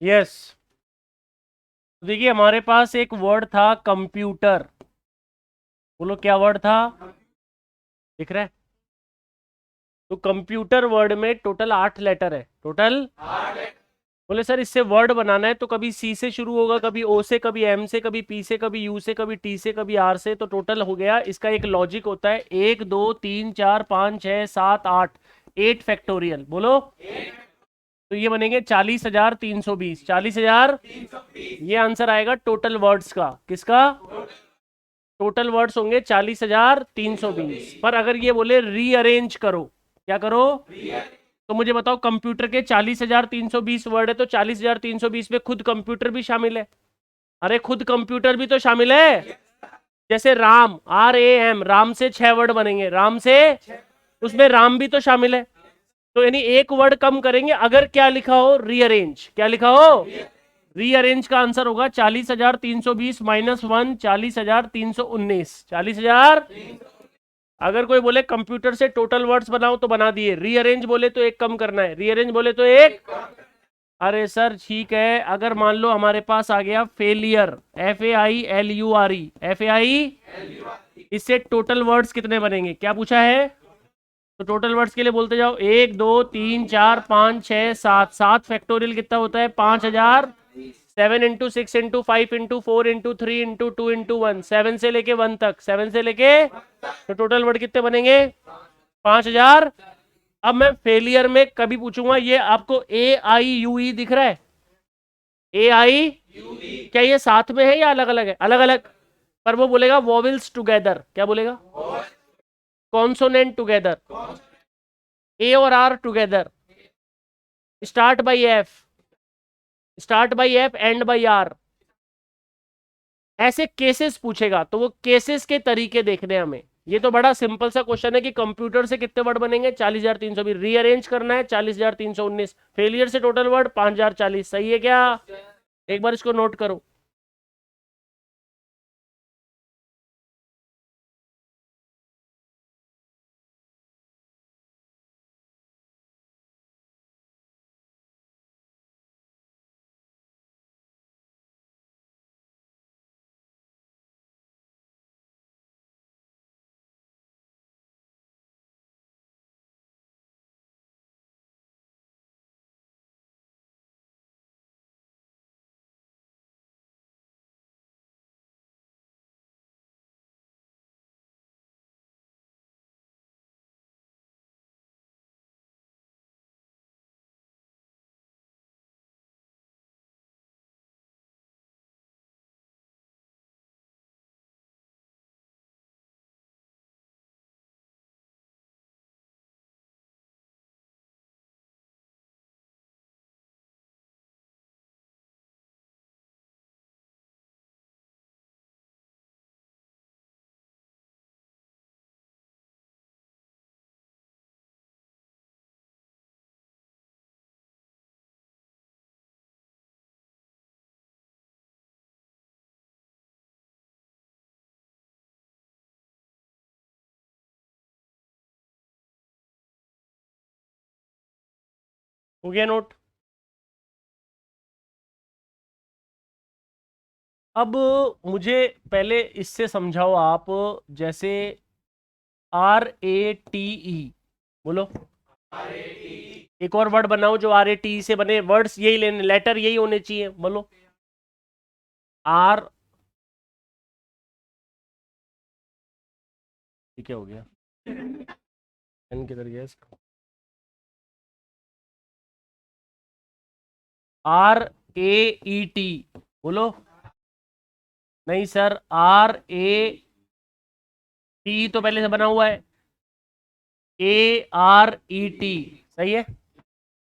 Yes. देखिए हमारे पास एक वर्ड था कंप्यूटर। बोलो क्या वर्ड था? दिख रहा है? तो कंप्यूटर वर्ड में टोटल 8 लेटर है। टोटल बोले सर इससे वर्ड बनाना है तो कभी सी से शुरू होगा, कभी ओ से, कभी एम से, कभी पी से, कभी यू से, कभी टी से, कभी आर से। तो टोटल हो गया, इसका एक लॉजिक होता है, 1 2 3 4 5 6 7 8। 8 फैक्टोरियल बोलो। तो ये बनेंगे 40,320। 40,000। ये आंसर आएगा टोटल वर्ड्स का। किसका? टोटल वर्ड्स होंगे 40,320। पर अगर ये बोले रीअरेंज करो, क्या करो? तो मुझे बताओ, कंप्यूटर के 40,320 वर्ड है तो 40,320 में खुद कंप्यूटर भी शामिल है। अरे खुद कंप्यूटर भी तो शामिल है। जैसे राम, RAM, राम से 6 वर्ड बनेंगे। राम से, उसमें राम भी तो शामिल है। तो यानी एक वर्ड कम करेंगे अगर क्या लिखा हो? रीअरेंज। क्या लिखा हो? रीअरेंज का आंसर होगा 40,320 -1, 40,319। 40,000। अगर कोई बोले कंप्यूटर से टोटल वर्ड्स बनाओ तो बना दिए, रीअरेंज बोले तो एक कम करना है, रीअरेंज बोले तो एक। अरे सर ठीक है, अगर मान लो हमारे पास आ गया फेलियर, FAILURE, FAI, इससे टोटल वर्ड्स कितने बनेंगे? क्या पूछा है? तो टोटल वर्ड्स के लिए बोलते जाओ, 1 2 3 4 5 6 7। 7 फैक्टोरियल कितना होता है? 5,000। 7 × 6 × 5 × 4 × 3 × 2 × 1। 7 से लेके 1 तक, 7 से लेके। तो टोटल वर्ड कितने बनेंगे? 5,000। अब मैं फेलियर में कभी पूछूंगा, ये आपको AIUE दिख रहा है? AI, क्या ये साथ में है या अलग अलग है? अलग अलग। पर वो बोलेगा वॉवेल्स टुगेदर। क्या बोलेगा? Consonant together. A और R together. Start by F, start by F, and by R। ऐसे केसेस पूछेगा तो वो केसेस के तरीके देखने हैं हमें। ये तो बड़ा सिंपल सा क्वेश्चन है कि कंप्यूटर से कितने वर्ड बनेंगे? 40,320। रीअरेंज करना है 40,319। फेलियर से टोटल वर्ड 5,040। सही है क्या? एक बार इसको नोट करो। हो गया नोट? अब मुझे पहले इससे समझाओ आप। जैसे RATE, बोलो। एक और वर्ड बनाओ जो RATE से बने। वर्ड्स यही लेने, लेटर यही होने चाहिए। बोलो। आर, ठीक है, हो गया। एन किधर गया इसका? RAET, बोलो। नहीं सर, RAT तो पहले से बना हुआ है। ARET, सही है।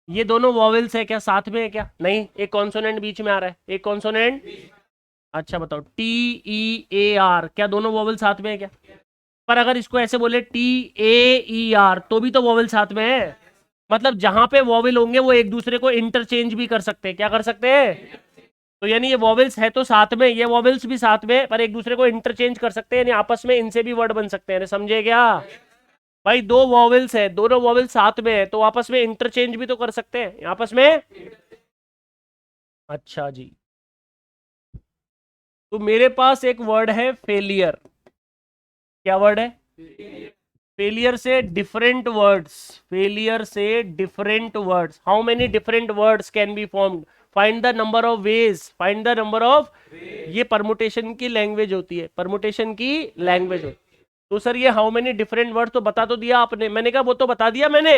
ये दोनों वॉवेल्स है क्या? साथ में है क्या? नहीं, एक कॉन्सोनेंट बीच में आ रहा है, एक कॉन्सोनेंट। अच्छा बताओ, TEAR, क्या दोनों वॉवेल साथ में है क्या? पर अगर इसको ऐसे बोले TAER तो भी तो वॉवेल साथ में है। मतलब जहां पे वॉवेल होंगे वो एक दूसरे को इंटरचेंज भी कर सकते हैं। क्या कर सकते हैं? तो यानी ये वॉवेल्स है तो साथ में, ये वॉवेल्स भी साथ में, पर एक दूसरे को इंटरचेंज कर सकते हैं, यानी आपस में इनसे भी वर्ड बन सकते हैं। समझे क्या? भाई दो वॉवेल्स है, दोनों वॉवेल्स साथ में है तो आपस में इंटरचेंज भी तो कर सकते हैं आपस में। अच्छा जी, तो मेरे पास एक वर्ड है फेलियर। क्या वर्ड है? फेलियर से डिफरेंट वर्ड्स, फेलियर से different words, how many different words can be formed, find the number of ways, find the number of, ये परमुटेशन की लैंग्वेज होती है, परमुटेशन की लैंग्वेज होती है। तो सर ये हाउ मेनी डिफरेंट वर्ड तो बता तो दिया आपने, मैंने कहा वो तो बता दिया मैंने।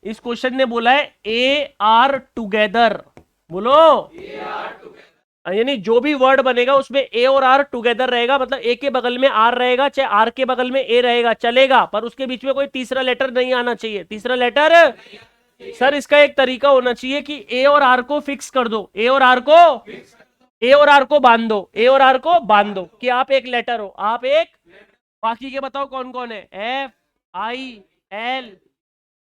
इस क्वेश्चन ने बोला है ए आर टुगेदर, बोलो, यानी जो भी वर्ड बनेगा उसमें ए और आर टुगेदर रहेगा, मतलब ए के बगल में आर रहेगा, चाहे आर के बगल में ए रहेगा चलेगा, पर उसके बीच में कोई तीसरा लेटर नहीं आना चाहिए, तीसरा लेटर। सर इसका एक तरीका होना चाहिए कि ए और आर को फिक्स कर दो, ए और आर को, ए और आर को बांध दो, ए और आर को बांध दो कि आप एक लेटर हो, आप एक, बाकी के बताओ कौन कौन है, F I L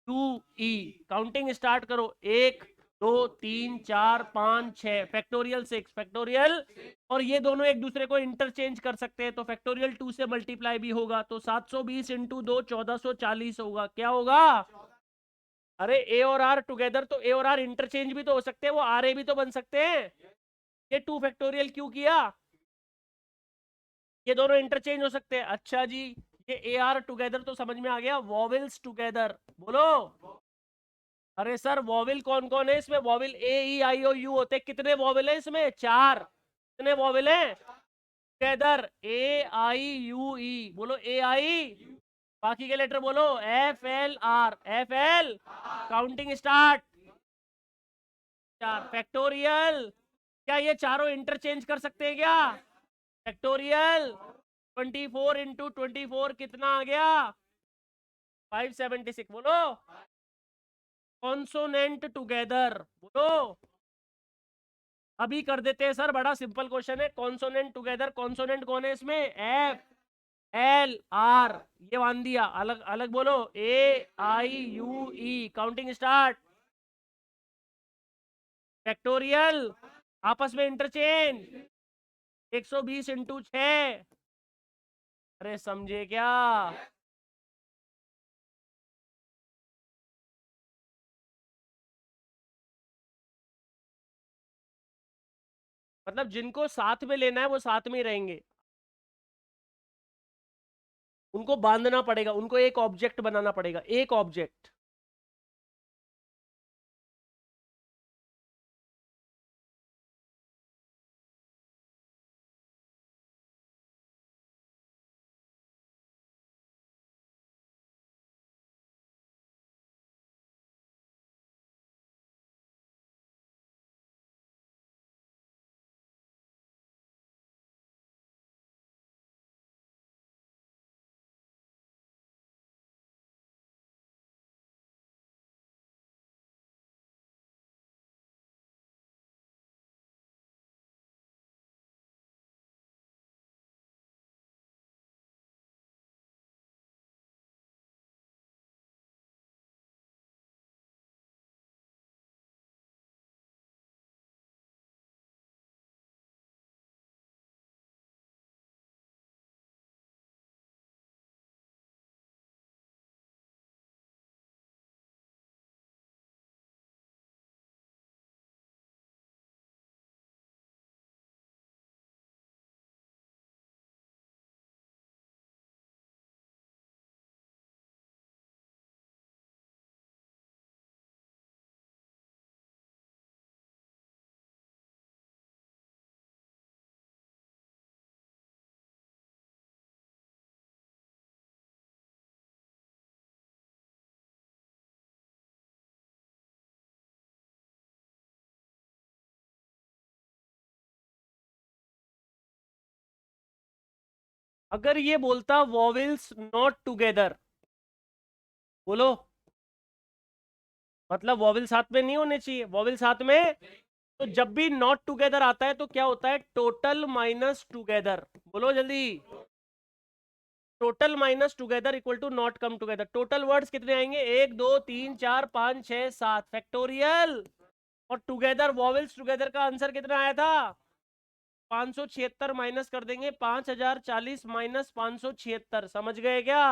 two E, counting start करो, एक दो तीन चार पांच छह, फैक्टोरियल सिक्स, फैक्टोरियल, और ये दोनों एक दूसरे को इंटरचेंज कर सकते हैं, तो फैक्टोरियल टू से मल्टीप्लाई भी होगा, तो 720 इंटू दो 1440 होगा, क्या होगा? अरे ए और आर टुगेदर, तो ए और आर इंटरचेंज भी तो हो सकते हैं, वो आर ए भी तो बन सकते हैं। ये टू फैक्टोरियल क्यों किया? ये दोनों इंटरचेंज हो सकते हैं। अच्छा जी, ये ए आर टुगेदर तो समझ में आ गया, वॉवेल्स टुगेदर, बोलो। अरे सर वॉवेल कौन कौन है इसमें? Vowel A E I O you होते हैं, कितने वॉवेल है इसमें? चार, कितने वॉवेल है टुगेदर? ए आई यू ई, बोलो ए आई, बाकी के लेटर बोलो, F L R, F L, counting start, चार, फैक्टोरियल, क्या ये चारों इंटरचेंज कर सकते हैं क्या? फैक्टोरियल 24 इंटू 24 कितना आ गया? 576, बोलो। कॉन्सोनेंट टुगेदर, बोलो। अभी कर देते हैं सर, बड़ा सिंपल क्वेश्चन है, कॉन्सोनेंट टुगेदर, कॉन्सोनेंट कौन है इसमें? एफ एल आर, ये बांध दिया, अलग अलग बोलो, A I U E, counting start, factorial, आपस में इंटरचेंज, 120 इंटू 6, अरे समझे क्या? मतलब जिनको साथ में लेना है वो साथ में ही रहेंगे, उनको बांधना पड़ेगा, उनको एक ऑब्जेक्ट बनाना पड़ेगा, एक ऑब्जेक्ट। अगर ये बोलता वॉवेल्स नॉट टुगेदर, बोलो, मतलब वॉवेल साथ में नहीं होने चाहिए, वॉवेल साथ में, तो जब भी नॉट टुगेदर आता है तो क्या होता है? टोटल माइनस टुगेदर, बोलो जल्दी, total minus together equal to not come together. Total words कितने आएंगे? एक दो तीन चार पांच छह सात, फैक्टोरियल, और टुगेदर, वॉवेल्स टुगेदर का आंसर कितना आया था? 576 माइनस कर देंगे, 5040 माइनस 576, समझ गए क्या?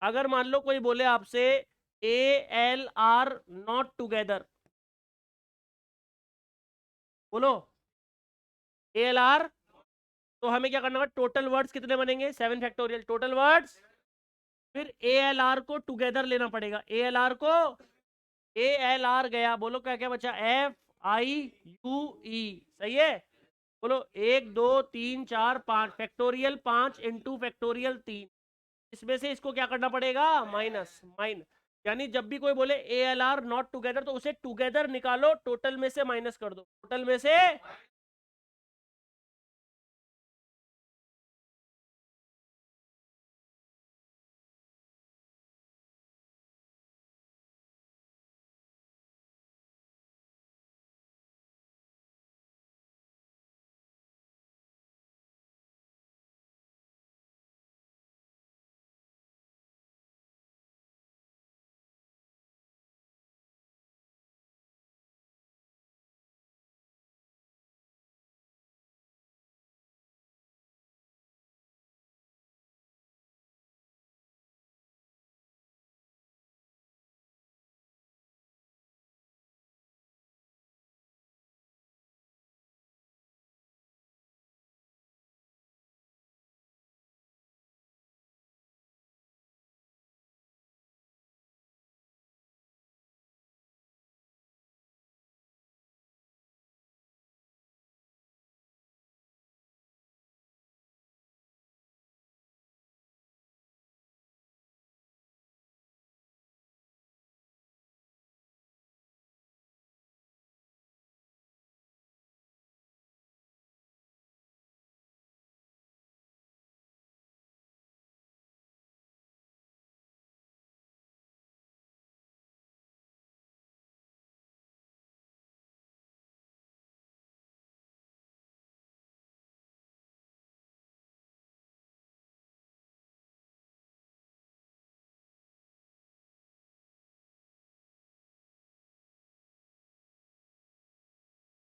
अगर मान लो कोई बोले आपसे A L R not together, बोलो ए एल आर। तो हमें क्या करना होगा, टोटल वर्ड्स कितने बनेंगे 7 फैक्टोरियल टोटल वर्ड्स। फिर ए एल आर को टुगेदर लेना पड़ेगा, ए एल आर को, ए एल आर गया, बोलो क्या क्या बचा, एफ आई यू ई, सही है। बोलो 1 2 3 4 5 फैक्टोरियल 5 इंटू फैक्टोरियल 3, इसमें से इसको क्या करना पड़ेगा, माइनस माइनस। यानी जब भी कोई बोले A L R not together तो उसे टुगेदर निकालो, टोटल में से माइनस कर दो, टोटल में से।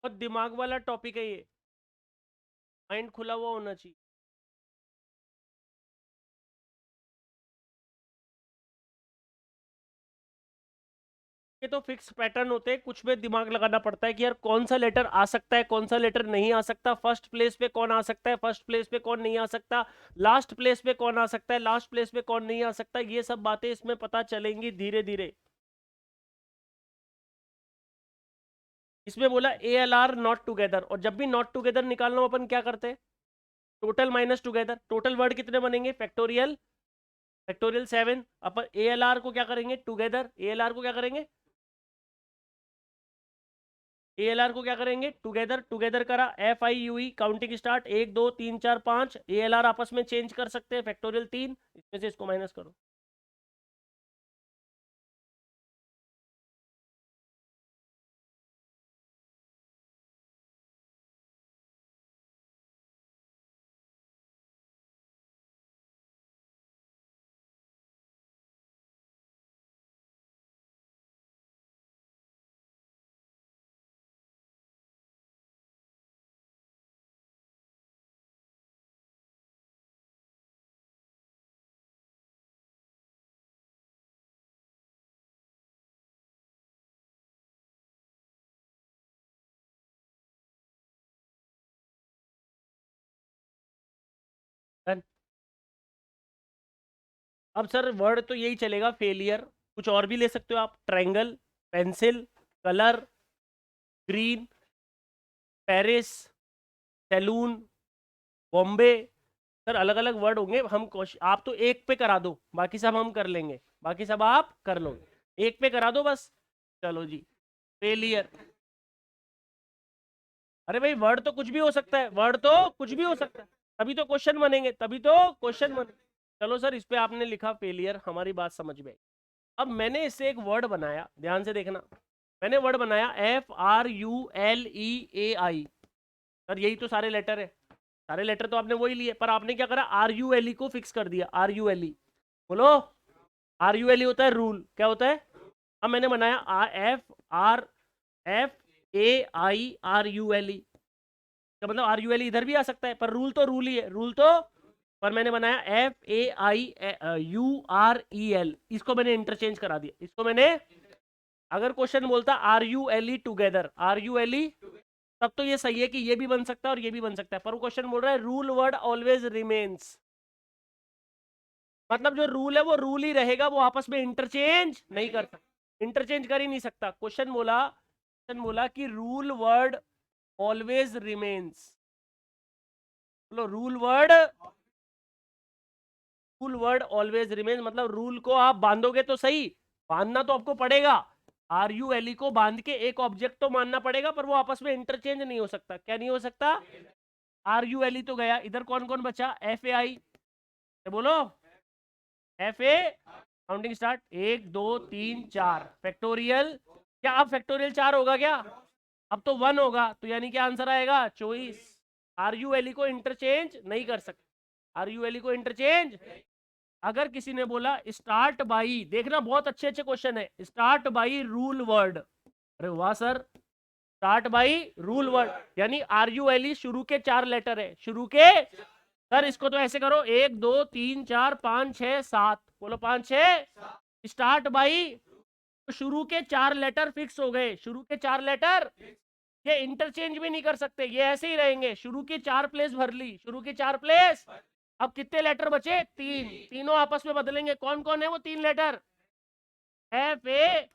बहुत दिमाग वाला टॉपिक है ये, माइंड खुला हुआ होना चाहिए। ये तो फिक्स पैटर्न होते हैं, कुछ में दिमाग लगाना पड़ता है कि यार कौन सा लेटर आ सकता है, कौन सा लेटर नहीं आ सकता, फर्स्ट प्लेस पे कौन आ सकता है, फर्स्ट प्लेस पे कौन नहीं आ सकता, लास्ट प्लेस पे कौन आ सकता है, लास्ट प्लेस पे कौन नहीं आ सकता, ये सब बातें इसमें पता चलेंगी धीरे धीरे। इसमें बोला A L R not together, और जब भी नॉट टूगेदर निकालना हो अपन क्या करते हैं, total minus together, total word कितने बनेंगे, factorial, factorial 7, upon A L R को क्या करेंगे, टूगेदर, ए एल आर को क्या करेंगे, ए एल आर को क्या करेंगे, टुगेदर, टुगेदर करा, F I U E, counting start, 1 2 3 4 5, A L R आपस में चेंज कर सकते हैं, फैक्टोरियल 3, इसमें से इसको माइनस करो। Done? अब सर वर्ड तो यही चलेगा, फेलियर, कुछ और भी ले सकते हो आप, triangle, pencil, colour, green, Paris, saloon, Bombay, sir अलग अलग वर्ड होंगे। हम आप तो एक पे करा दो, बाकी सब हम कर लेंगे, बाकी सब आप कर लो, एक पे करा दो बस। चलो जी, फेलियर। अरे भाई वर्ड तो कुछ भी हो सकता है, वर्ड तो कुछ भी हो सकता है, तभी तो क्वेश्चन बनेंगे, तभी तो क्वेश्चन बने। चलो सर इस पे आपने लिखा फेलियर, हमारी बात समझ में आई। अब मैंने इससे एक वर्ड बनाया, ध्यान से देखना, मैंने वर्ड बनाया FRULEAI। सर यही तो सारे लेटर है, सारे लेटर तो आपने वही लिए, पर आपने क्या करा, RULE को फिक्स कर दिया, RULE, बोलो RULE होता है रूल, क्या होता है। अब मैंने बनाया FRFAIRULE, तो मतलब RULE इधर भी आ सकता है, पर रूल तो रूल ही है, रूल तो। पर मैंने बनाया FAIUREL, इसको मैंने इंटरचेंज करा दिया, इसको मैंने, अगर क्वेश्चन बोलता RULE टुगेदर, RULE, तब तो ये सही है कि ये भी बन सकता है और ये भी बन सकता है, पर वो क्वेश्चन बोल रहा है रूल वर्ड ऑलवेज रिमेन्स, मतलब जो रूल है वो रूल ही रहेगा, वो आपस में इंटरचेंज नहीं कर सकता, इंटरचेंज कर ही नहीं सकता। क्वेश्चन बोला कि रूल वर्ड ऑलवेज रिमेन्स, बोलो रूल वर्ड ऑलवेज रिमेन्स मतलब रूल को आप बांधोगे तो सही, बांधना तो आपको पड़ेगा, आर यू एल ई को बांध के एक ऑब्जेक्ट तो मानना पड़ेगा, पर वो आपस में इंटरचेंज नहीं हो सकता। क्या नहीं हो सकता? आर यू एल ई तो गया, इधर कौन कौन बचा? एफ ए आई, बोलो F A, counting start, 1 2 3 4 factorial, क्या अब फैक्टोरियल 4 होगा क्या? अब तो 1 होगा, तो यानी क्या आंसर आएगा? 24। आर यू एल ई को इंटरचेंज नहीं कर सकते, आर यू एल ई को इंटरचेंज। अगर किसी ने बोला स्टार्ट बाई, देखना बहुत अच्छे अच्छे क्वेश्चन है, स्टार्ट बाई रूल वर्ड, अरे वाह sir, start by rule word यानी आर यू एल ई शुरू के 4 लेटर है, शुरू के। सर इसको तो ऐसे करो, 1 2 3 4 5 6 7, बोलो 5 6, स्टार्ट बाई, शुरू के 4 लेटर फिक्स हो गए, शुरू के 4 लेटर, ये इंटरचेंज भी नहीं कर सकते, ये ऐसे ही रहेंगे, शुरू की 4 प्लेस भर ली, शुरू की 4 प्लेस। अब कितने लेटर बचे? 3, तीनों आपस में बदलेंगे, कौन कौन है वो 3 लेटर? एफ ए,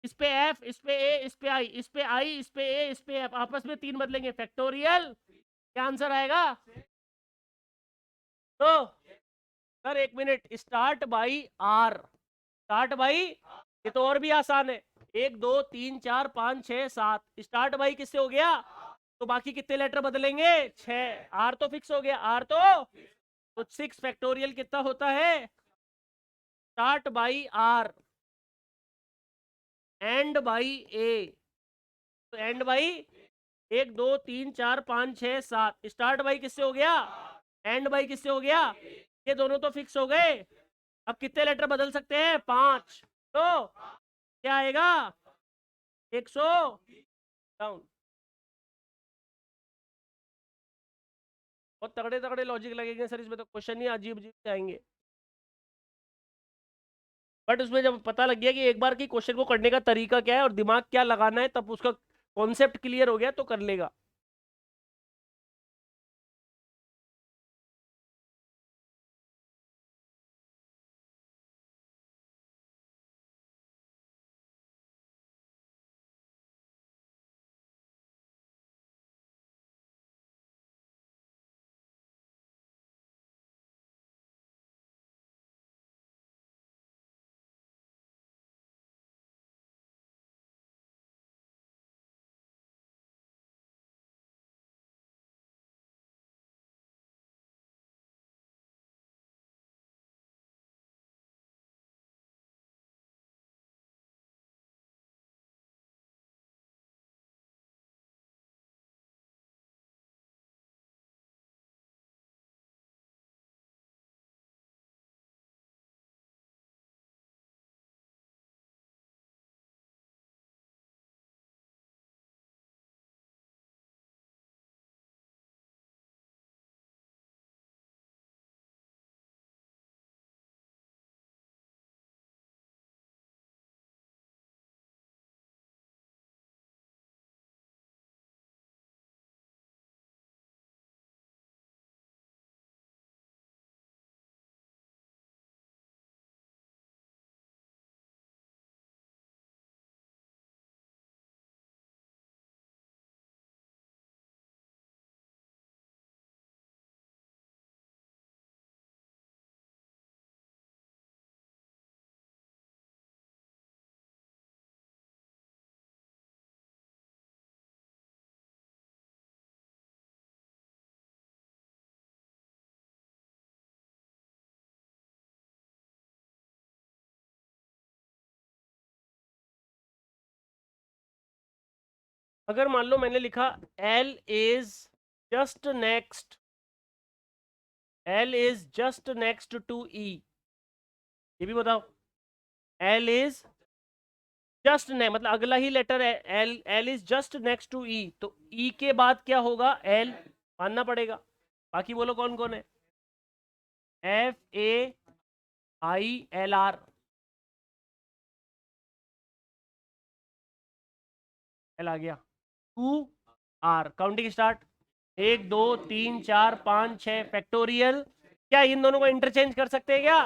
इस पे एफ, इस पे ए, इस पे आई, इस पे आई, इस पे ए, इस पे एफ, आपस में 3 बदलेंगे, फैक्टोरियल। क्या आंसर आएगा? तो sir 1 minute, start by R, start by, ये तो और भी आसान है, 1 2 3 4 5 6 7, स्टार्ट बाई किससे हो गया? तो बाकी कितने लेटर बदलेंगे? 6, आर तो फिक्स हो गया, आर तो 6 फैक्टोरियल कितना होता है? Start by R and by A, तो एंड बाई 1 2 3 4 5 6 7, स्टार्ट बाई किससे हो गया? एंड बाई किससे हो गया? ये दोनों तो फिक्स हो गए, अब कितने लेटर बदल सकते हैं? 5, तो क्या आएगा? 100 डाउन। बहुत तगड़े तगड़े लॉजिक लगेंगे सर इसमें, तो क्वेश्चन ही अजीब अजीब जाएंगे, बट उसमें जब पता लग गया कि एक बार की क्वेश्चन को करने का तरीका क्या है और दिमाग क्या लगाना है, तब उसका कॉन्सेप्ट क्लियर हो गया तो कर लेगा। अगर मान लो मैंने लिखा L is just next, L is just next to E, ये भी बताओ। L इज जस्ट ने मतलब अगला ही लेटर है, L is just next to E, तो E के बाद क्या होगा? L मानना पड़ेगा। बाकी बोलो कौन कौन है? FAILR, L आ गया, two R. Counting start. 1 2 3 4 5 6 factorial. क्या इन दोनों को इंटरचेंज कर सकते हैं क्या?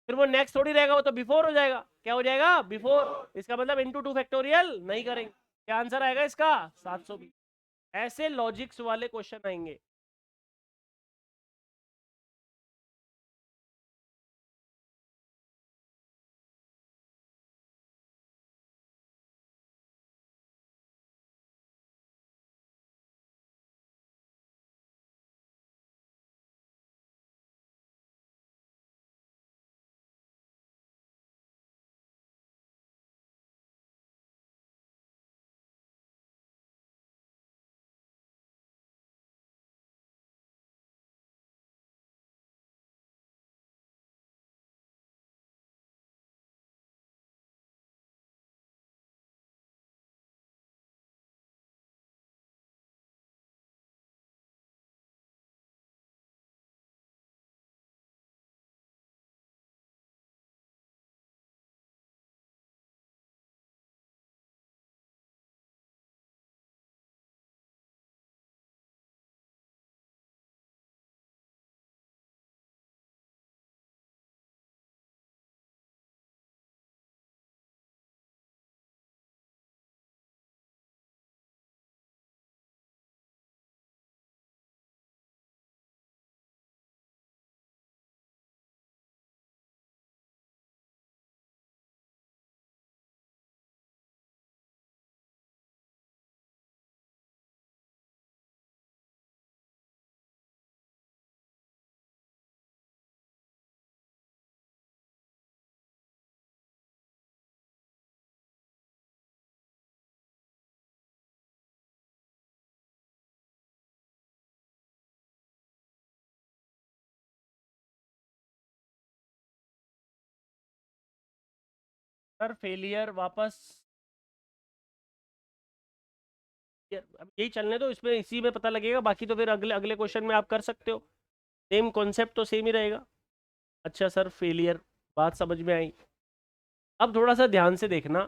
फिर वो नेक्स्ट थोड़ी रहेगा, वो तो बिफोर हो जाएगा। क्या हो जाएगा? बिफोर। इसका मतलब इंटू 2 फैक्टोरियल नहीं करेंगे। क्या आंसर आएगा इसका? 720। ऐसे लॉजिक्स वाले क्वेश्चन आएंगे। सर फेलियर वापस अब यही चलने दो, इसमें इसी में पता लगेगा, बाकी तो फिर अगले अगले क्वेश्चन में आप कर सकते हो। सेम कॉन्सेप्ट तो सेम ही रहेगा। अच्छा सर फेलियर, बात समझ में आई। अब थोड़ा सा ध्यान से देखना।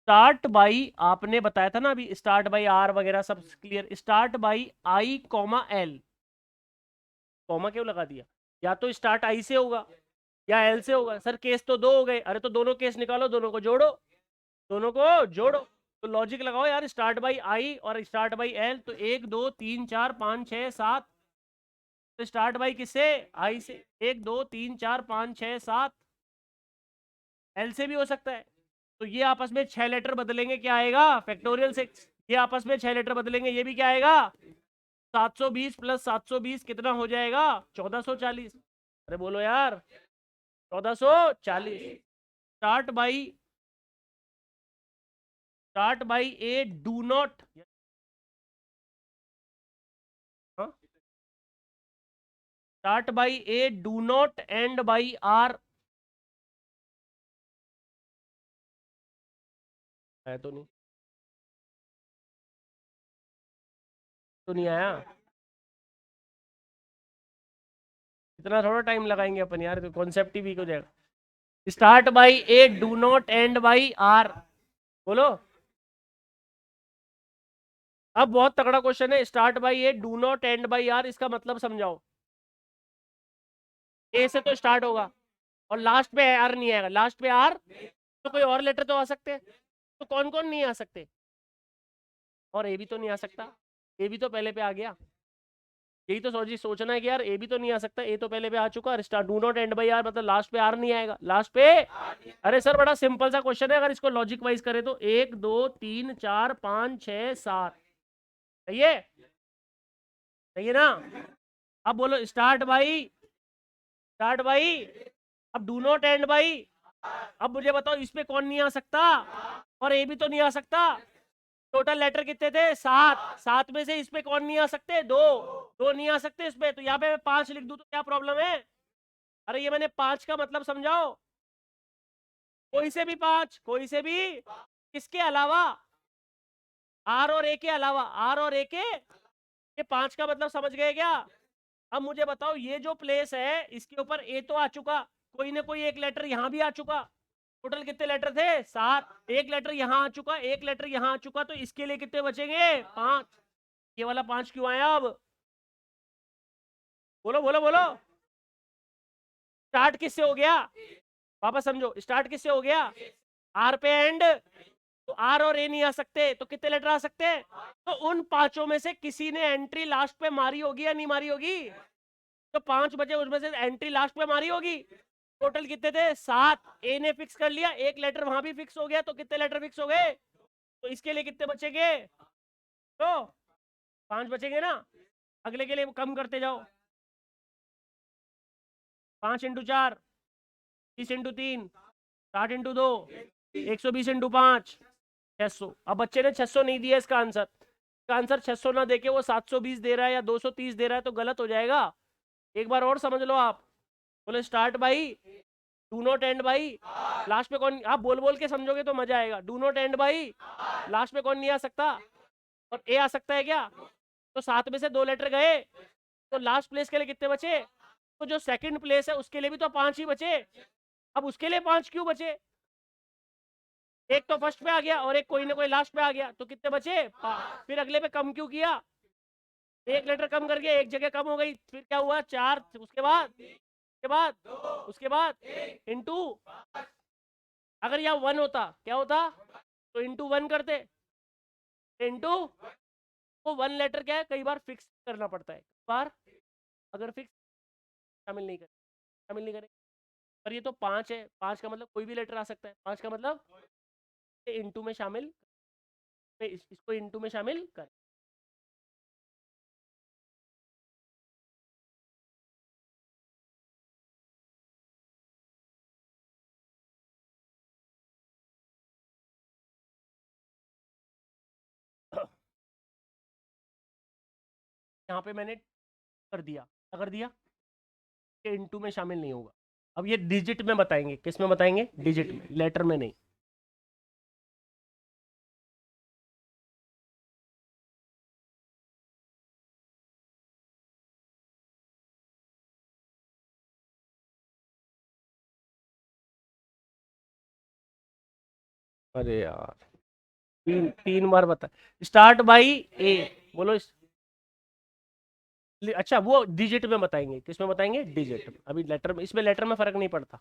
स्टार्ट बाई आपने बताया था ना अभी, स्टार्ट बाई आर वगैरह सब clear. Start by I comma L, comma क्यों लगा दिया? या तो स्टार्ट आई से होगा या एल से होगा। सर केस तो दो हो गए। अरे तो दोनों केस निकालो, दोनों को जोड़ो, दोनों को जोड़ो। तो लॉजिक लगाओ यार, स्टार्ट बाई आई और स्टार्ट बाई एल, तो 1 2 3 4 5 6 7। तो स्टार्ट बाई किससे? आई से। 1 2 3 4 5 6 7, एल से भी हो सकता है। तो ये आपस में 6 लेटर बदलेंगे, क्या आएगा? फैक्टोरियल 6। ये आपस में 6 लेटर बदलेंगे, ये भी क्या आएगा? 720 प्लस 720 कितना हो जाएगा? 1440। अरे बोलो यार, 1440। Start by A do not, start by A do not end by R. है तो नहीं, तो नहीं आया। इतना थोड़ा टाइम लगाएंगे अपन यार, तो कॉन्सेप्ट ही वीक हो जाएगा। Start by A do not end by R, बोलो। अब बहुत तगड़ा क्वेश्चन है। Start by A do not end by R, इसका मतलब समझाओ। ए से तो स्टार्ट होगा और लास्ट पे आर नहीं आएगा। लास्ट पे आर तो कोई और लेटर तो आ सकते हैं। तो कौन कौन नहीं आ सकते? और ए भी तो नहीं आ सकता। ए भी तो पहले पे आ गया। यही तो सोचना है कि यार ए भी तो नहीं आ सकता। ए तो पहले पे आ चुका। Start do not end by R मतलब लास्ट पे आर नहीं आएगा। लास्ट पे अरे सर बड़ा सिंपल सा क्वेश्चन है, अगर इसको लॉजिक वाइज करें तो 1 2 3 4 5 6 7। सही है? सही है ना? अब बोलो स्टार्ट बाई। अब डू नॉट एंड बाई। अब मुझे बताओ इसमें कौन नहीं आ सकता? और ए भी तो नहीं आ सकता। टोटल लेटर कितने थे? 7। 7 में से इसमें कौन नहीं आ सकते? 2। 2 नहीं आ सकते इसमें, तो यहाँ पे मैं 5 लिख दूं तो क्या प्रॉब्लम है? अरे ये मैंने 5 का मतलब समझाओ। कोई से भी 5, कोई से भी। किसके अलावा? आर और ए के अलावा। आर और ए के, ये 5 का मतलब समझ गए क्या? अब मुझे बताओ, ये जो प्लेस है इसके ऊपर ए तो आ चुका, कोई ना कोई एक लेटर यहां भी आ चुका। टोटल कितने लेटर थे? 7। एक लेटर यहाँ आ चुका, एक लेटर यहाँ आ चुका, तो इसके लिए कितने बचेंगे? 5। ये वाला 5 क्यों आया अब? बोलो बोलो बोलो। स्टार्ट किससे हो गया? वापस समझो, स्टार्ट किससे हो गया? आर पे एंड। तो आर और ए नहीं आ सकते, तो कितने लेटर आ सकते हैं? तो उन पांचों में से किसी ने एंट्री लास्ट पे मारी होगी या नहीं मारी होगी? तो 5 बचे, उसमें से एंट्री लास्ट पे मारी होगी। टोटल कितने थे? 7। ए ने फिक्स कर लिया, एक लेटर वहां भी फिक्स हो गया, तो कितने लेटर फिक्स हो गए? तो इसके लिए कितने बचेंगे? तो 5 बचेंगे ना। अगले के लिए कम करते जाओ। 5 इंटू 4, 30 इंटू 3, 60 इंटू 2, 120 इंटू 5, 600। अब बच्चे ने 600 नहीं दिया इसका आंसर। इसका आंसर 600 ना देके वो 720 दे रहा है या 230 दे रहा है, तो गलत हो जाएगा। एक बार और समझ लो आप। बोले start by, do not end by, last में कौन? आप बोल बोल के समझोगे तो मजा आएगा। Do not end by, last में कौन नहीं आ सकता? और ए आ सकता है क्या? तो 7 में से 2 लेटर गए, तो लास्ट प्लेस के लिए कितने बचे? तो जो सेकंड प्लेस है उसके लिए भी तो 5 ही बचे। अब उसके लिए 5 क्यों बचे? एक तो फर्स्ट पे आ गया और एक कोई ना कोई लास्ट पे आ गया, तो कितने बचे? 5। फिर अगले पे कम क्यों किया? एक लेटर कम करके एक जगह कम हो गई, फिर क्या हुआ? 4। उसके बाद इंटू, अगर यहाँ 1 होता क्या होता? तो इंटू 1 करते, इंटू। तो 1 लेटर क्या है, कई बार फिक्स करना पड़ता है। बार अगर फिक्स शामिल नहीं करें, पर ये तो 5 है, 5 का मतलब कोई भी लेटर आ सकता है। 5 का मतलब इंटू में शामिल, इसको इंटू में शामिल कर। यहाँ पे मैंने कर दिया, क्या कर दिया? ये इंटू में शामिल नहीं होगा। अब ये डिजिट में बताएंगे, किस में बताएंगे? डिजिट में, लेटर में नहीं। अरे यार, 3 बार बता। स्टार्ट बाई ए, बोलो अच्छा वो डिजिट में बताएंगे, किस में बताएंगे? डिजिट में। अभी लेटर में, इसमें लेटर में फर्क नहीं पड़ता।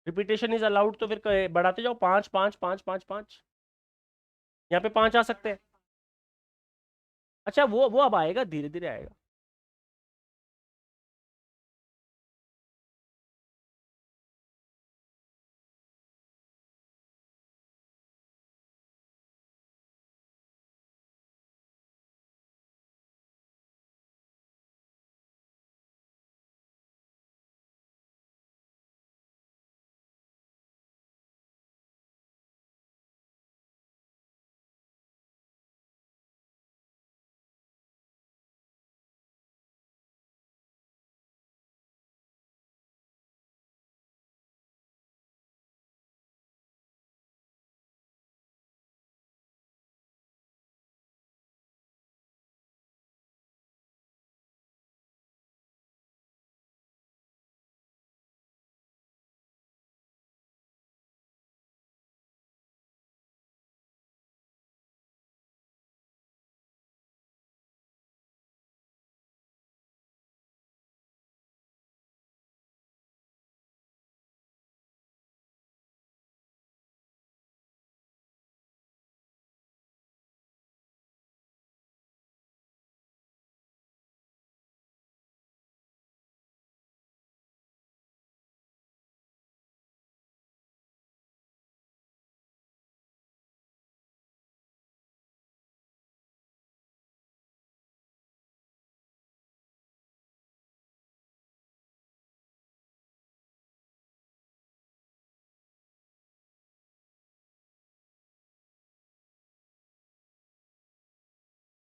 रिपीटेशन इज अलाउड, तो फिर बढ़ाते जाओ। 5 5 5 5 5, यहाँ पे 5 आ सकते हैं। अच्छा वो अब आएगा, धीरे धीरे आएगा।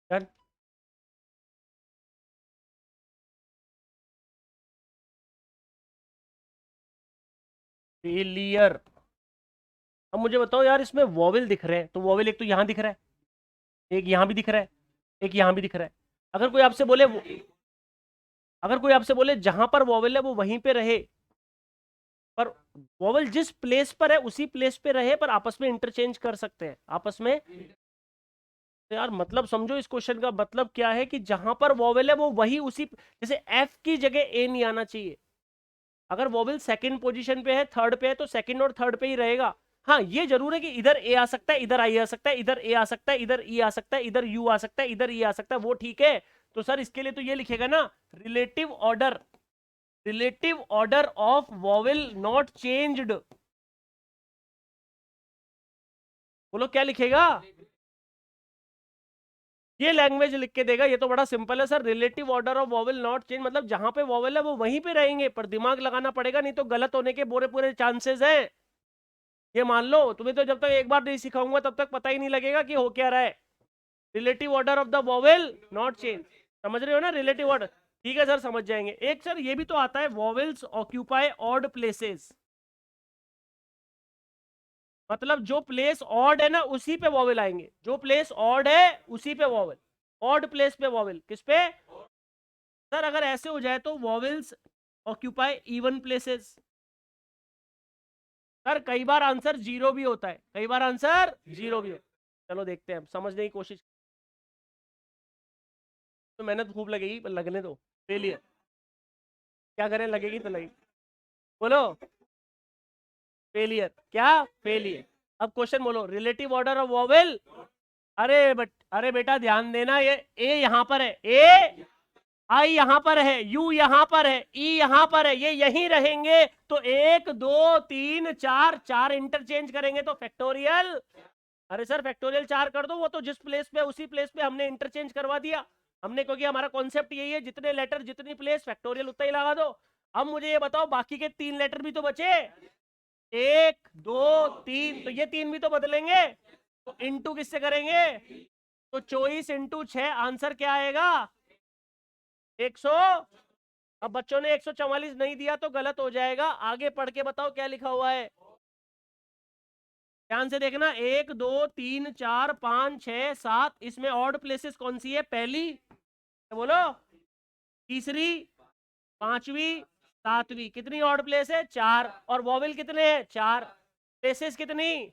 डन। फेलियर। अब मुझे बताओ यार, इसमें वॉवेल दिख रहे हैं, तो वॉवेल एक तो यहाँ दिख रहा है, एक यहाँ भी दिख रहा है, एक यहाँ भी दिख रहा है। अगर कोई आपसे बोले अगर कोई आपसे बोले जहां पर वॉवेल है वो वहीं पे रहे, पर वॉवेल जिस प्लेस पर है उसी प्लेस पे रहे, पर आपस में इंटरचेंज कर सकते हैं आपस में। तो यार मतलब समझो इस क्वेश्चन का मतलब क्या है कि जहां पर वॉवेल है वो वही उसी, जैसे एफ की जगह ए नहीं आना चाहिए। अगर वॉवेल सेकंड पोजीशन पे है, थर्ड पे है, तो सेकंड और थर्ड पे ही रहेगा। हाँ ये जरूर है कि इधर ए आ सकता है, इधर आई आ सकता है, इधर ए आ सकता है, इधर ई आ सकता है, इधर यू आ सकता है, इधर ई आ सकता है, वो ठीक है। तो सर इसके लिए तो ये लिखेगा ना, relative order, relative order of vowel not changed. बोलो क्या लिखेगा? ये लैंग्वेज लिख के देगा, ये तो बड़ा सिंपल है sir. Relative order of vowel not change मतलब जहां पे वॉवेल है वो वहीं पे रहेंगे, पर दिमाग लगाना पड़ेगा, नहीं तो गलत होने के पूरे पूरे चांसेस हैं। ये मान लो, तुम्हें तो जब तक एक बार नहीं सिखाऊंगा तब तक पता ही नहीं लगेगा कि हो क्या रहा है। Relative order of the vowel not change, समझ रहे हो ना रिलेटिव ऑर्डर? ठीक है सर, समझ जाएंगे। एक सर ये भी तो आता है, वॉवेल्स ऑक्यूपाई ऑड प्लेसेस, मतलब जो प्लेस ऑड है ना उसी पे वॉवेल आएंगे, जो प्लेस ऑड है उसी पे वॉवेल, ऑड प्लेस पे वॉवेल किस पे? सर अगर ऐसे हो जाए तो vowels occupy even places. Sir कई बार आंसर जीरो भी होता है, कई बार आंसर जीरो भी होता है। चलो देखते हैं, समझने की कोशिश, तो मेहनत खूब लगेगी पर लगने दो। फेलियर, क्या करें, लगेगी तो लगेगी। बोलो फेलियर, क्या फेलियर? अब क्वेश्चन बोलो, रिलेटिव ऑर्डर ऑफ वॉवेल। अरे बेटा ध्यान देना, ये ए यहां पर है, ए आई यहां पर है, यू यहां पर है, ई यहां पर है, ये यहीं रहेंगे। तो एक दो तीन चार, चार इंटरचेंज करेंगे तो फैक्टोरियल। अरे सर फैक्टोरियल चार कर दो, वो तो जिस प्लेस पे उसी प्लेस पे हमने इंटरचेंज करवा दिया हमने, क्योंकि हमारा कॉन्सेप्ट यही है, जितने लेटर जितनी प्लेस फैक्टोरियल उतना ही लगा दो। अब मुझे ये बताओ बाकी के तीन लेटर भी तो बचे, एक दो तीन, तो ये तीन भी तो बदलेंगे, तो इंटू किससे करेंगे? तो 24 × 6 आंसर क्या आएगा? 100। अब बच्चों ने 144 नहीं दिया तो गलत हो जाएगा, आगे पढ़ के बताओ क्या लिखा हुआ है। ध्यान से देखना, 1 2 3 4 5 6 7, इसमें ऑड प्लेसेस कौन सी है? पहली, बोलो, तीसरी, पांचवी, सातवीं। कितनी ऑड प्लेस है? चार। और वॉवेल कितने हैं? चार। प्लेसेस कितनी?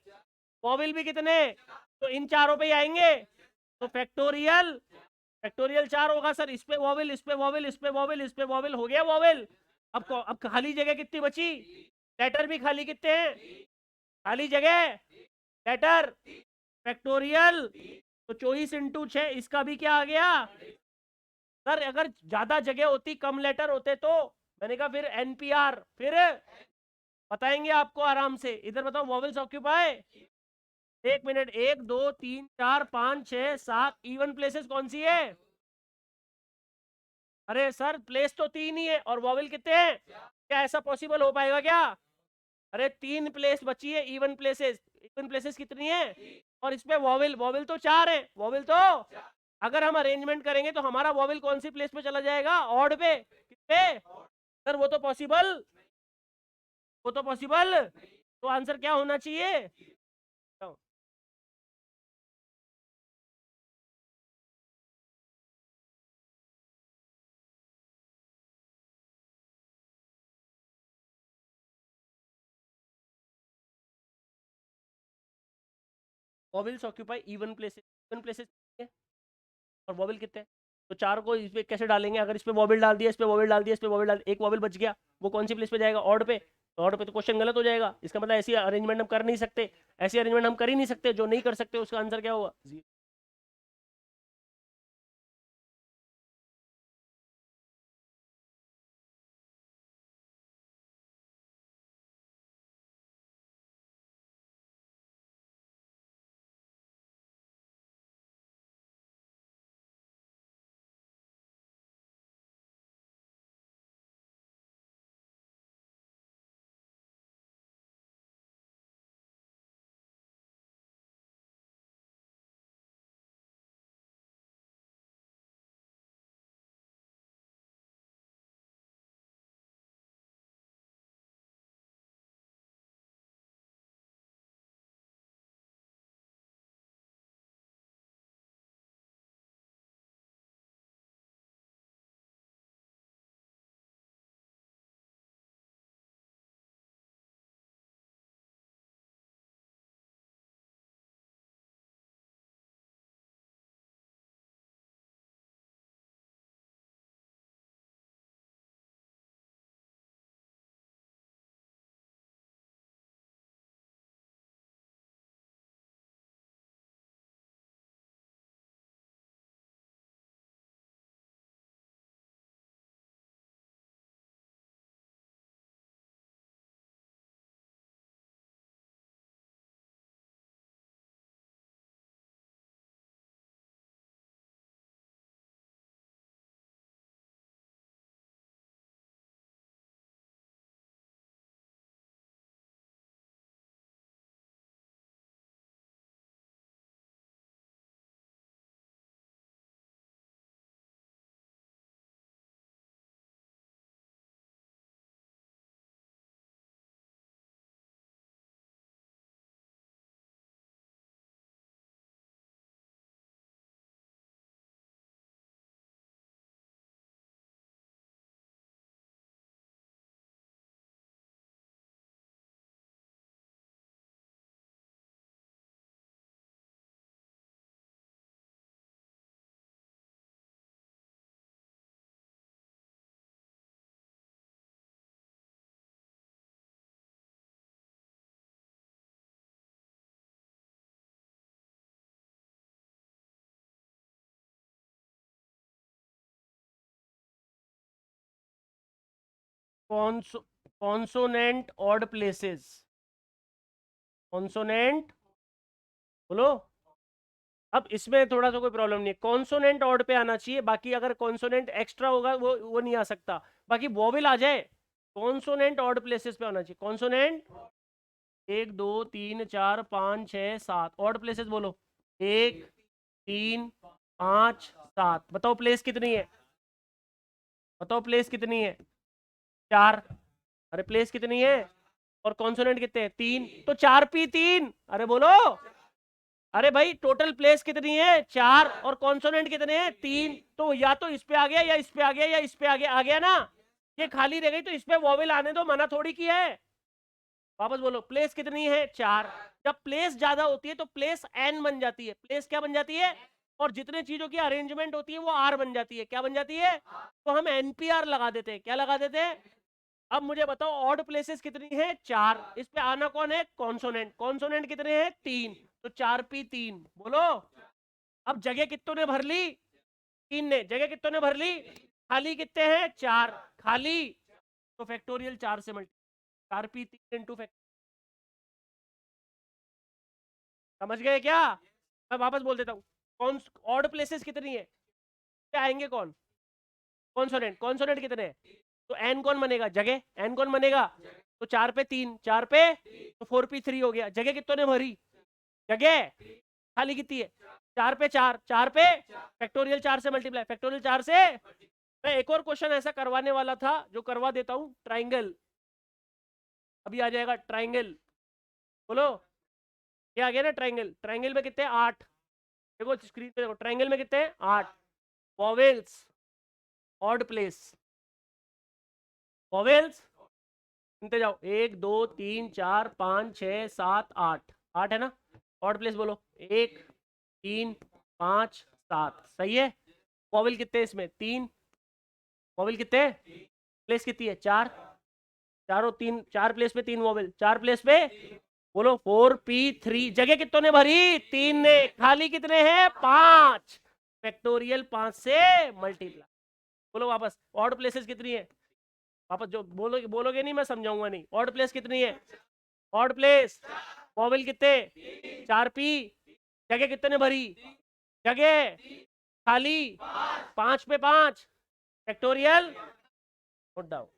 वॉवेल भी कितने? तो इन चारों पे ही आएंगे, तो फैक्टोरियल, फैक्टोरियल चार होगा सर। इस पे वॉवेल, इस पे वॉवेल, इस पे वॉवेल, इस पे वॉवेल, हो गया वॉवेल। अब खाली जगह कितनी बची? लेटर भी खाली कितने हैं? खाली जगह, लेटर, फैक्टोरियल। तो 24 × 6, इसका भी क्या आ गया? सर अगर ज्यादा जगह होती, कम लेटर होते तो मैंने कहा फिर एनपीआर, फिर बताएंगे आपको आराम से। इधर बताओ वॉवेल्स ऑक्यूपाई, एक मिनट, 1 2 3 4 5 6 7, इवन प्लेसेस कौन सी है? अरे सर प्लेस तो तीन ही है और वॉवेल कितने हैं? क्या ऐसा पॉसिबल हो पाएगा क्या? अरे तीन प्लेस बची है इवन प्लेसेस, इवन प्लेसेस कितनी है? और इसमें वॉवेल, वॉवेल तो चार है, वॉवेल तो, अगर हम अरेंजमेंट करेंगे तो हमारा वॉवेल कौन सी प्लेस पे चला जाएगा? ऑड पे, किस पे? सर वो तो पॉसिबल, वो तो पॉसिबल, तो आंसर क्या होना चाहिए? Vowels occupy even places, even places और वॉवेल कितने हैं? तो चार को इस पे कैसे डालेंगे? अगर इस पे वॉवेल डाल दिया, इस पे वॉवेल डाल दिया, इस पे वॉवेल डाल, एक वॉवेल बच गया, वो कौन सी प्लेस पे जाएगा? ऑड पे। तो ऑड पे तो क्वेश्चन गलत हो जाएगा, इसका मतलब ऐसी अरेंजमेंट हम कर नहीं सकते, ऐसी अरेंजमेंट हम कर ही नहीं सकते, जो नहीं कर सकते उसका आंसर क्या होगा? कॉन्सोनेंट ऑड प्लेसेस, कॉन्सोनेंट बोलो। अब इसमें थोड़ा सा कोई प्रॉब्लम नहीं है, कॉन्सोनेंट ऑड पे आना चाहिए, बाकी अगर कॉन्सोनेंट एक्स्ट्रा होगा वो नहीं आ सकता, बाकी वोवेल आ जाए। कॉन्सोनेंट ऑड प्लेसेस पे आना चाहिए, कॉन्सोनेंट 1 2 3 4 5 6 7 ऑड प्लेसेस बोलो, 1 3 5 7, बताओ प्लेस कितनी है, बताओ प्लेस कितनी है, 4। अरे प्लेस कितनी है और कॉन्सोनेंट कितने हैं, 3, तो 4p3, अरे बोलो। अरे भाई टोटल प्लेस कितनी है, 4, और कॉन्सोनेंट कितने हैं, 3, तो या तो इस पे आ गया या इस पे आ गया या इस पे आ गया ना, ये खाली रह गई तो इस पे वोवेल आने दो, मना थोड़ी की है। वापस बोलो, प्लेस कितनी है, 4। जब प्लेस ज्यादा होती है तो प्लेस n बन जाती है, प्लेस क्या बन जाती है, और जितने चीजों की अरेंजमेंट होती है वो r बन जाती है, क्या बन जाती है, तो हम npr लगा देते हैं, क्या लगा देते हैं। अब मुझे बताओ ऑड प्लेसेस कितनी है, 4, इस पे आना कौन है, कॉन्सोनेंट, कॉन्सोनेंट कितने हैं, 3, तो 4p3 बोलो। अब जगह कितनों ने भर ली, 3 ने, जगह कितनों ने भर ली, खाली कितने हैं, 4, खाली, तो फैक्टोरियल 4 से मल्टी, 4p3 इंटू फैक्ट, समझ गए क्या। मैं वापस बोल देता हूँ, कौन ऑड प्लेसेस कितनी है, क्या आएंगे कौन, कॉन्सोनेंट, कॉन्सोनेंट कितने हैं, तो एन कौन बनेगा, जगह एन कौन बनेगा, तो 4 पे 3, 4 पे, तो 4p3 हो गया, जगह कितनों ने भरी, जगह खाली कितनी है, 4 पे 4, 4 पे फैक्टोरियल 4 से मल्टीप्लाई, फैक्टोरियल 4 से। मैं एक और क्वेश्चन ऐसा करवाने वाला था जो करवा देता हूं, ट्राइंगल, अभी आ जाएगा ट्राइंगल, बोलो, ये आ गया ना ट्राइंगल, ट्राइंगल में कितने हैं, 8, देखो स्क्रीन पे देखो, ट्राइंगल में कितने हैं, 8, वॉवेल्स, ऑड प्लेस, वॉवेल्स सुनते जाओ, 1 2 3 4 5 6 7 8, 8 है ना, ऑड प्लेस बोलो, 1 3 5 7, सही है। वॉवेल कितने हैं इसमें, 3, वॉवेल कितने हैं, प्लेस कितनी है, 4, चारों 3, 4 प्लेस पे 3 वॉवेल, 4 प्लेस पे बोलो 4p3, जगह कितनों ने भरी, 3 ने, खाली कितने हैं, 5, फैक्टोरियल 5 से मल्टीप्लाई, बोलो वापस, ऑड प्लेसेस कितनी है, वापस जो बोलोगे बोलोगे नहीं, मैं समझाऊंगा नहीं, ऑड प्लेस कितनी है, ऑड प्लेस, वॉवेल कितने, 4p, जगह कितने ने भरी, जगह खाली 5 पे 5, फैक्टोरियल, नोट डाउन।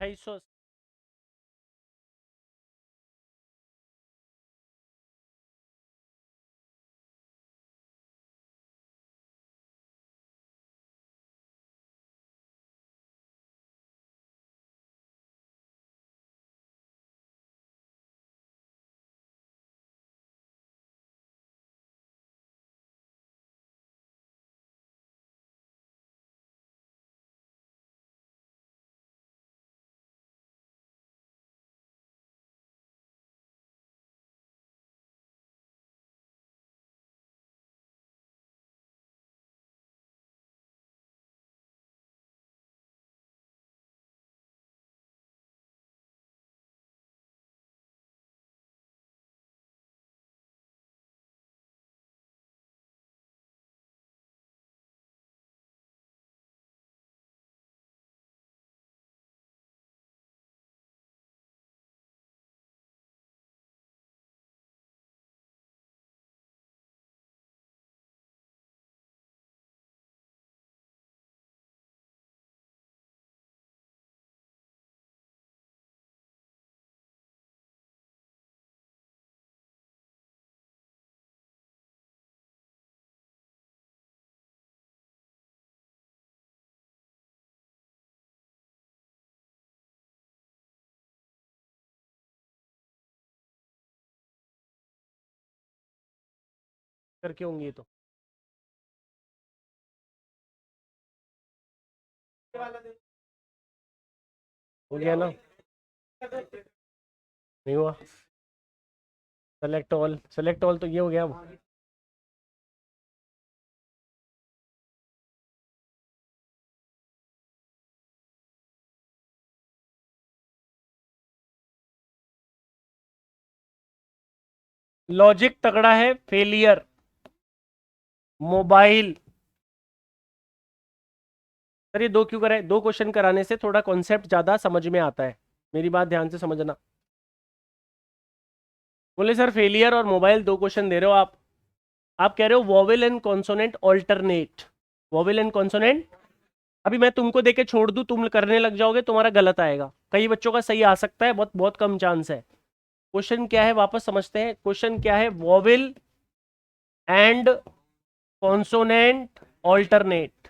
सौ करके होंगी ये तो। हो गया ना? नहीं हुआ? सेलेक्ट ऑल तो ये हो गया अब। लॉजिक तगड़ा है, फेलियर मोबाइल। सर ये दो क्यों कराए? दो क्वेश्चन कराने से थोड़ा कॉन्सेप्ट ज्यादा समझ में आता है, मेरी बात ध्यान से समझना। बोले सर फेलियर और मोबाइल दो क्वेश्चन दे रहे हो आप कह रहे हो vowel and consonant alternate. Vowel and consonant, अभी मैं तुमको देके छोड़ दूं, तुम करने लग जाओगे, तुम्हारा गलत आएगा। कई बच्चों का सही आ सकता है, बहुत बहुत कम चांस है। क्वेश्चन क्या है वापस समझते हैं। क्वेश्चन क्या है? Vowel and consonant alternate.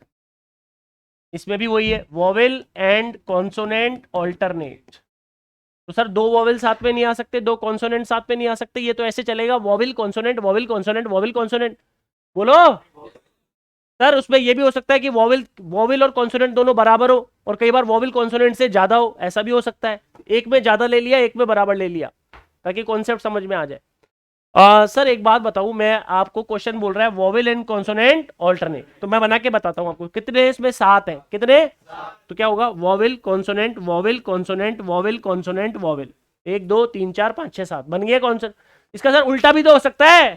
इसमें भी वही है, वोवेल एंड कॉन्सोनेंट ऑल्टरनेट। तो सर दो वोवेल साथ में नहीं आ सकते, दो कॉन्सोनेंट साथ में नहीं आ सकते, ये तो ऐसे चलेगा vowel consonant vowel consonant vowel consonant. बोलो सर, उसमें ये भी हो सकता है कि वोवेल वोवेल और कॉन्सोनेंट दोनों बराबर हो, और कई बार वोवेल कॉन्सोनेंट से ज्यादा हो, ऐसा भी हो सकता है। एक में ज्यादा ले लिया, एक में बराबर ले लिया, ताकि कॉन्सेप्ट समझ में आ जाए। सर एक बात बताऊं, मैं आपको क्वेश्चन बोल रहा है वोवेल एंड कॉन्सोनेंट ऑल्टरनेट, तो मैं बना के बताता हूं आपको। कितने इसमें? 7 है। कितने? तो क्या होगा? Vowel consonant vowel consonant vowel consonant vowel. 1 2 3 4 5 6 7 बन गया कॉन्सोनेंट। इसका सर उल्टा भी तो हो सकता है,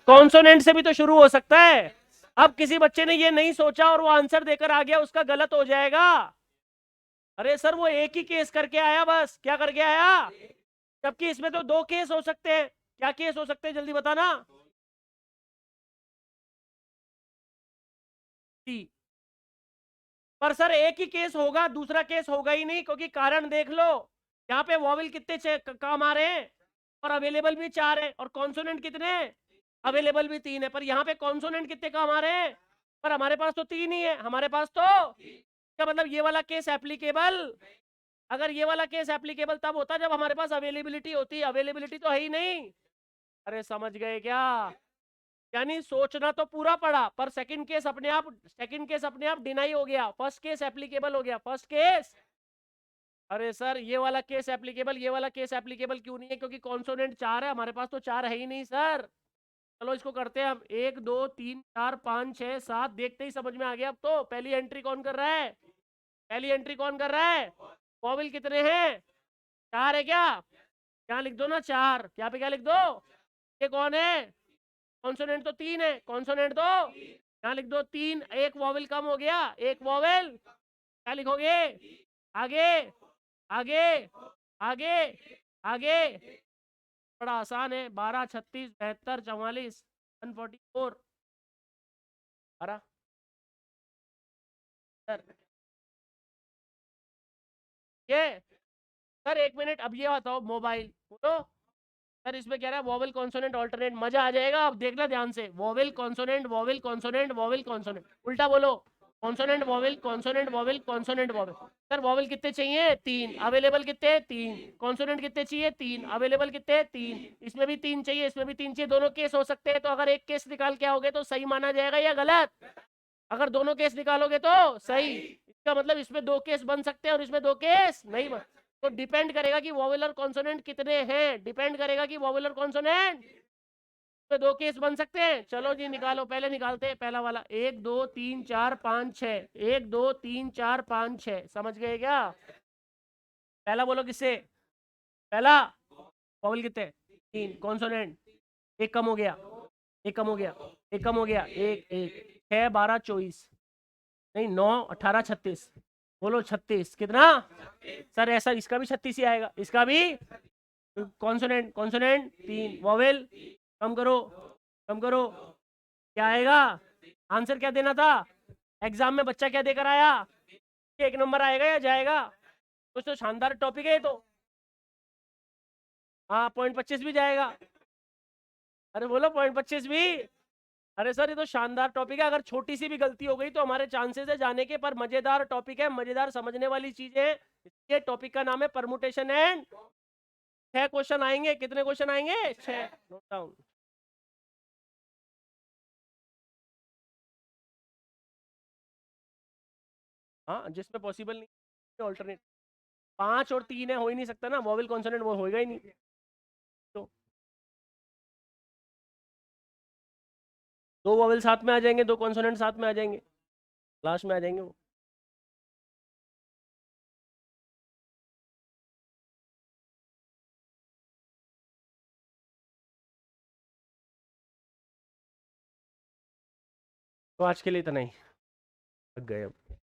कॉन्सोनेंट से भी तो शुरू हो सकता है। अब किसी बच्चे ने ये नहीं सोचा और वो आंसर देकर आ गया, उसका गलत हो जाएगा। अरे सर वो एक ही केस करके आया, बस क्या करके आया, जबकि इसमें तो दो केस हो सकते हैं। क्या केस हो सकते हैं जल्दी बताना। पर सर एक ही केस होगा, दूसरा केस होगा ही नहीं, क्योंकि कारण देख लो। यहाँ पे वॉवेल कितने काम आ रहे हैं, और अवेलेबल भी 4 है, और कॉन्सोनेंट कितने हैं? अवेलेबल भी 3 है। पर यहाँ पे कॉन्सोनेंट कितने काम आ रहे हैं? पर हमारे पास तो 3 ही है, हमारे पास तो। क्या मतलब ये वाला केस एप्लीकेबल? अगर ये वाला केस एप्लीकेबल तब होता जब हमारे पास अवेलेबिलिटी होती, अवेलेबिलिटी तो है ही नहीं। अरे समझ गए क्या? यानी सोचना तो पूरा पड़ा, पर सेकंड केस अपने आप डिनाई हो गया, फर्स्ट केस एप्लीकेबल हो गया। फर्स्ट केस, अरे सर ये वाला केस एप्लीकेबल, ये वाला केस एप्लीकेबल क्यों नहीं है? क्योंकि कॉन्सोनेंट 4 है, हमारे पास तो 4 है ही नहीं सर। चलो इसको करते हैं हम। 1 2 3 4 5 6 7, देखते ही समझ में आ गया। अब तो पहली एंट्री कौन कर रहा है? पहली एंट्री कौन कर रहा है? वॉवेल कितने हैं? 4 है क्या? यहाँ लिख दो ना 4, यहाँ पे क्या लिख दो? ये कौन है? कॉन्सोनेंट तो 3 है, कॉन्सोनेंट तो यहाँ लिख दो 3। एक वॉवेल कम हो गया, एक वॉवेल। क्या लिखोगे? आगे आगे आगे आगे। बड़ा आसान है। 12 36 72 44 144। 12 सर ये। सर एक मिनट, अब ये बताओ मोबाइल बोलो। सर इसमें क्या रहा है? वोवेल कॉन्सोनेंट ऑल्टरनेट, मजा आ जाएगा। अब देखना ध्यान से, vowel consonant vowel consonant vowel consonant, उल्टा बोलो। Consonant vowel consonant vowel consonant vowel. Sir vowel कितने चाहिए? 3 अवेलेबल, कितने? 3। कॉन्सोनेंट कितने चाहिए? 3 अवेलेबल, कितने? 3। इसमें भी 3 चाहिए, इसमें भी 3 चाहिए, दोनों केस हो सकते हैं। तो अगर एक केस निकाल के आओगे तो सही माना जाएगा या गलत? अगर दोनों केस निकालोगे तो सही। इसका मतलब इसमें 2 केस बन सकते हैं और इसमें 2 केस नहीं बन। तो डिपेंड करेगा कि वोवेल और कॉन्सोनेंट कितने हैं, डिपेंड करेगा कि वोवेल और कॉन्सोनेंट में 2 केस बन सकते हैं। चलो जी निकालो, पहले निकालते हैं पहला वाला। 1 2 3 4 5 6, 1 2 3 4 5 6, समझ गए क्या? पहला बोलो किससे? पहला वोवेल कितने? 3। कॉन्सोनेंट एक कम हो गया, एक कम हो गया, एक कम हो गया, एक एक 6 12 24, नहीं 9 18 36। बोलो 36 कितना? सर ऐसा इसका भी 36 ही आएगा, इसका भी। कॉन्सोनेंट कॉन्सोनेंट 3, वोवेल कम करो, कम करो। क्या आएगा? आंसर क्या देना था? एग्जाम में बच्चा क्या देकर आया? 1 नंबर आएगा या जाएगा? कुछ तो शानदार टॉपिक है ये तो। हाँ पॉइंट 25 भी जाएगा। अरे बोलो पॉइंट 25 भी। अरे सर ये तो शानदार टॉपिक है, अगर छोटी सी भी गलती हो गई तो हमारे चांसेस है जाने के। पर मजेदार टॉपिक है, मजेदार समझने वाली चीजें है। इसके टॉपिक का नाम है परमुटेशन एंड। 6 क्वेश्चन आएंगे। कितने क्वेश्चन आएंगे? 6। Note down. हाँ, जिसमें पॉसिबल नहीं ऑल्टरनेट। 5 और 3 है, हो ही नहीं सकता ना, वॉवेल कॉन्सोनेंट वो होएगा ही नहीं। तो दो वॉवेल साथ में आ जाएंगे, दो कॉन्सोनेंट साथ में आ जाएंगे, लास्ट में आ जाएंगे वो। तो आज के लिए इतना ही, थक गए अब।